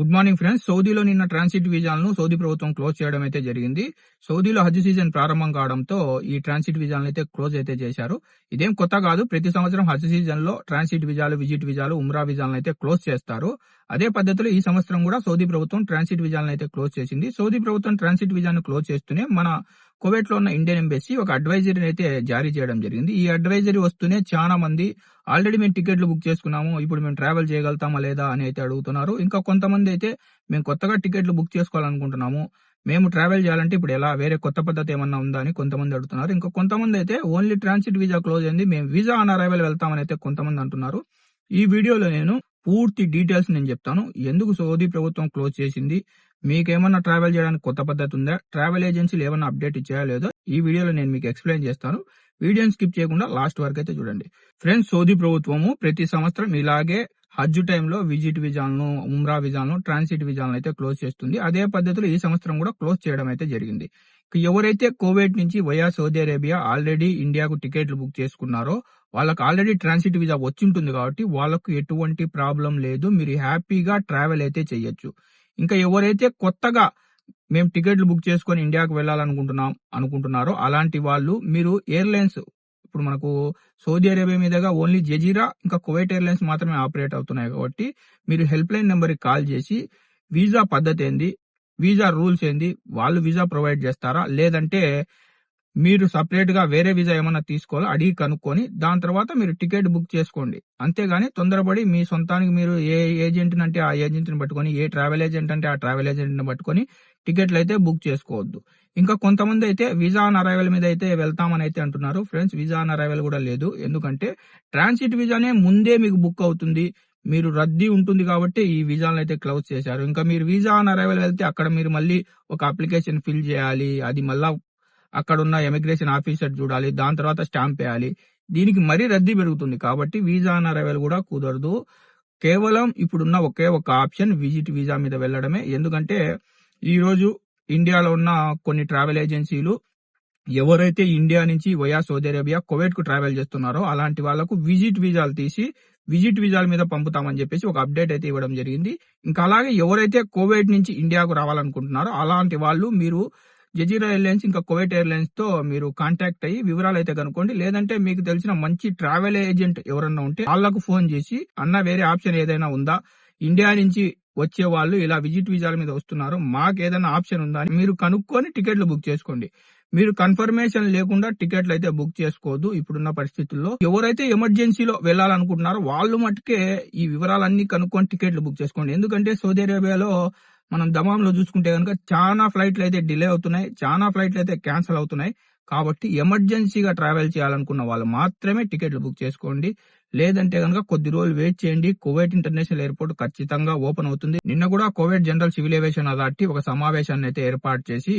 Good morning friends. సౌదీలో నిన్న transit వీజాలను సౌదీ ప్రభుత్వం క్లోజ్ చేయడం అయితే జరిగింది. సౌదీలో హజ్ సీజన్ ప్రారంభం కావడంతో ఈ ట్రాన్సిట్ వీజాలను అయితే క్లోజ్ అయితే చేశారు. ఇదేం కొత్త కాదు. ప్రతి సంవత్సరం హజ్ సీజన్ లో ట్రాన్సిట్ వీజాలు, విజిట్ వీజాలు, ఉమ్రా వీజాలను అయితే క్లోజ్ చేస్తారు. అదే పద్ధతిలో ఈ సంవత్సరం కూడా సౌదీ ప్రభుత్వం ట్రాన్సిట్ వీజాలను అయితే క్లోజ్ చేసింది. సౌదీ ప్రభుత్వం ట్రాన్సిట్ వీజాను క్లోజ్ చేస్తూనే మన కువైట్ లో ఉన్న ఇండియన్ ఎంబసీ ఒక అడ్వైజరీని అయితే జారీ చేయడం జరిగింది. ఈ అడ్వైజరీ వస్తూనే చాలా మంది ఆల్రెడీ మేము టికెట్లు బుక్ చేసుకున్నాము, ఇప్పుడు మేము ట్రావెల్ చేయగలుగుతామా లేదా అని అయితే అడుగుతున్నారు. ఇంకా కొంతమంది అయితే మేము కొత్తగా టికెట్లు బుక్ చేసుకోవాలనుకుంటున్నాము, మేము ట్రావెల్ చేయాలంటే ఇప్పుడు ఎలా, వేరే కొత్త పద్ధతి ఏమన్నా ఉందా అని కొంతమంది అడుగుతున్నారు. ఇంకా కొంతమంది అయితే ఓన్లీ ట్రాన్సిట్ వీజా క్లోజ్ అయింది, మేము వీజా ఆన్ అరైవల్ వెళ్తామని అయితే కొంతమంది అంటున్నారు. ఈ వీడియోలో నేను పూర్తి డీటెయిల్స్ నేను చెప్తాను. ఎందుకు సౌదీ ప్రభుత్వం క్లోజ్ చేసింది, మీకేమన్నా ట్రావెల్ చేయడానికి కొత్త పద్ధతి ఉందా, ట్రావెల్ ఏజెన్సీలు ఏమన్నా అప్డేట్ ఇచ్చాయో లేదో ఈ వీడియోలో నేను మీకు ఎక్స్ప్లెయిన్ చేస్తాను. వీడియోని స్కిప్ చేయకుండా లాస్ట్ వరకు అయితే చూడండి. ఫ్రెండ్స్, సౌదీ ప్రభుత్వము ప్రతి సంవత్సరం ఇలాగే హజ్ టైంలో విజిట్ వీజాలను, ఉమ్రా వీజాలను, ట్రాన్సిట్ వీజాలను అయితే క్లోజ్ చేస్తుంది. అదే పద్ధతిలో ఈ సంవత్సరం కూడా క్లోజ్ చేయడం అయితే జరిగింది. ఎవరైతే కోవిడ్ నుంచి వయా సౌదీ అరేబియా ఆల్రెడీ ఇండియాకు టికెట్లు బుక్ చేసుకున్నారో వాళ్ళకి ఆల్రెడీ ట్రాన్సిట్ వీజా వచ్చి ఉంటుంది కాబట్టి వాళ్ళకు ఎటువంటి ప్రాబ్లం లేదు, మీరు హ్యాపీగా ట్రావెల్ అయితే చేయొచ్చు. ఇంకా ఎవరైతే కొత్తగా మేము టికెట్లు బుక్ చేసుకొని ఇండియాకు అనుకుంటున్నారో అలాంటి వాళ్ళు మీరు ఎయిర్లైన్స్, ఇప్పుడు మనకు సౌదీ అరేబియా మీదుగా ఓన్లీ జజీరా ఇంకా కువైట్ ఎయిర్లైన్స్ మాత్రమే ఆపరేట్ అవుతున్నాయి కాబట్టి మీరు హెల్ప్ లైన్ నెంబర్కి కాల్ చేసి వీజా పద్ధతి ఏంది, వీజా రూల్స్ ఏంది, వాళ్ళు వీజా ప్రొవైడ్ చేస్తారా లేదంటే మీరు సపరేట్ గా వేరే వీజా ఏమన్నా తీసుకోవాలో అడిగి కనుక్కొని దాని తర్వాత మీరు టికెట్ బుక్ చేసుకోండి. అంతేగాని తొందరపడి మీ సొంతానికి మీరు ఏ ఏజెంట్ అంటే ఆ ఏజెంట్ ని పట్టుకొని, ఏ ట్రావెల్ ఏజెంట్ అంటే ఆ ట్రావెల్ ఏజెంట్ ని పట్టుకొని టికెట్లు అయితే బుక్ చేసుకోవద్దు. ఇంకా కొంతమంది అయితే వీజా ఆన్ అరైవల్ మీద అయితే వెళ్తామని అయితే అంటున్నారు. ఫ్రెండ్స్, వీజా ఆన్ అరైవల్ కూడా లేదు. ఎందుకంటే ట్రాన్సిట్ వీజానే ముందే మీకు బుక్ అవుతుంది, మీరు రద్దీ ఉంటుంది కాబట్టి ఈ వీజాలను అయితే క్లోజ్ చేశారు. ఇంకా మీరు వీజా ఆన్ అరైవల్ వెళ్తే అక్కడ మీరు మళ్ళీ ఒక అప్లికేషన్ ఫిల్ చేయాలి, అది మళ్ళా అక్కడ ఉన్న ఎమిగ్రేషన్ ఆఫీసర్ చూడాలి, దాని తర్వాత స్టాంప్ వేయాలి, దీనికి మరీ రద్దీ పెరుగుతుంది. కాబట్టి వీజా ఆన్ అరైవల్ కూడా కుదరదు. కేవలం ఇప్పుడున్న ఒకే ఒక ఆప్షన్ విజిట్ వీజా మీద వెళ్ళడమే. ఎందుకంటే ఈ రోజు ఇండియాలో ఉన్న కొన్ని ట్రావెల్ ఏజెన్సీలు ఎవరైతే ఇండియా నుంచి వయా సౌదీ అరేబియా కువైట్ కు ట్రావెల్ చేస్తున్నారో అలాంటి వాళ్లకు విజిట్ వీజాలు తీసి విజిట్ వీజాల మీద పంపుతామని చెప్పేసి ఒక అప్డేట్ అయితే ఇవ్వడం జరిగింది. ఇంకా అలాగే ఎవరైతే కువైట్ నుంచి ఇండియాకు రావాలనుకుంటున్నారో అలాంటి వాళ్ళు మీరు జజీరా ఎయిర్లైన్స్ ఇంకా కువైట్ ఎయిర్లైన్స్ తో మీరు కాంటాక్ట్ అయ్యి వివరాలు అయితే కనుక్కోండి. లేదంటే మీకు తెలిసిన మంచి ట్రావెల్ ఏజెంట్ ఎవరన్నా ఉంటే వాళ్లకు ఫోన్ చేసి, అన్న వేరే ఆప్షన్ ఏదైనా ఉందా, ఇండియా నుంచి వచ్చే వాళ్ళు ఇలా విజిట్ వీజాల మీద వస్తున్నారు, మాకు ఏదైనా ఆప్షన్ ఉందా అని మీరు కనుక్కొని టికెట్లు బుక్ చేసుకోండి. మీరు కన్ఫర్మేషన్ లేకుండా టికెట్లు అయితే బుక్ చేసుకోవద్దు. ఇప్పుడున్న పరిస్థితుల్లో ఎవరైతే ఎమర్జెన్సీలో వెళ్లాలనుకుంటున్నారో వాళ్ళు మట్టుకే ఈ వివరాలన్నీ కనుక్కొని టికెట్లు బుక్ చేసుకోండి. ఎందుకంటే సౌదీ అరేబియాలో మనం దమాంలో చూసుకుంటే కనుక చాలా ఫ్లైట్లు అయితే డిలే అవుతున్నాయి, చాలా ఫ్లైట్లు అయితే క్యాన్సిల్ అవుతున్నాయి. కాబట్టి ఎమర్జెన్సీగా ట్రావెల్ చేయాలనుకున్న వాళ్ళు మాత్రమే టికెట్లు బుక్ చేసుకోండి. లేదంటే కనుక కొద్ది రోజులు వెయిట్ చేయండి. కువైట్ ఇంటర్నేషనల్ ఎయిర్పోర్ట్ ఖచ్చితంగా ఓపెన్ అవుతుంది. నిన్న కూడా Kuwait general civil aviation authority ఒక సమావేశాన్ని అయితే ఏర్పాటు చేసి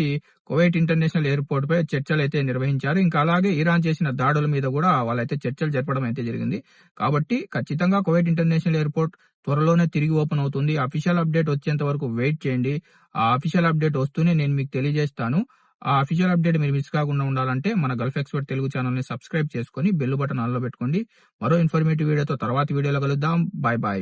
కువైట్ ఇంటర్నేషనల్ ఎయిర్పోర్ట్ పై చర్చలు అయితే నిర్వహించారు. ఇంకా అలాగే ఇరాన్ చేసిన దాడుల మీద కూడా వాళ్ళైతే చర్చలు జరపడం అయితే జరిగింది. కాబట్టి ఖచ్చితంగా కువైట్ ఇంటర్నేషనల్ ఎయిర్పోర్ట్ త్వరలోనే తిరిగి ఓపెన్ అవుతుంది. అఫీషియల్ అప్డేట్ వచ్చేంత వరకు వెయిట్ చేయండి. ఆ అఫీషియల్ అప్డేట్ వస్తూనే నేను మీకు తెలియజేస్తాను. ఆ అఫీషియల్ అప్డేట్ మీరు మిస్ కాకుండా ఉండాలంటే మన గల్ఫ్ ఎక్స్పర్ట్ తెలుగు ఛానల్ ని సబ్స్క్రైబ్ చేసుకుని బెల్ బటన్ ఆన్ లో పెట్టుకోండి. మరో ఇన్ఫర్మేటివ్ వీడియోతో తర్వాత వీడియోలో కలుద్దాం. Bye bye.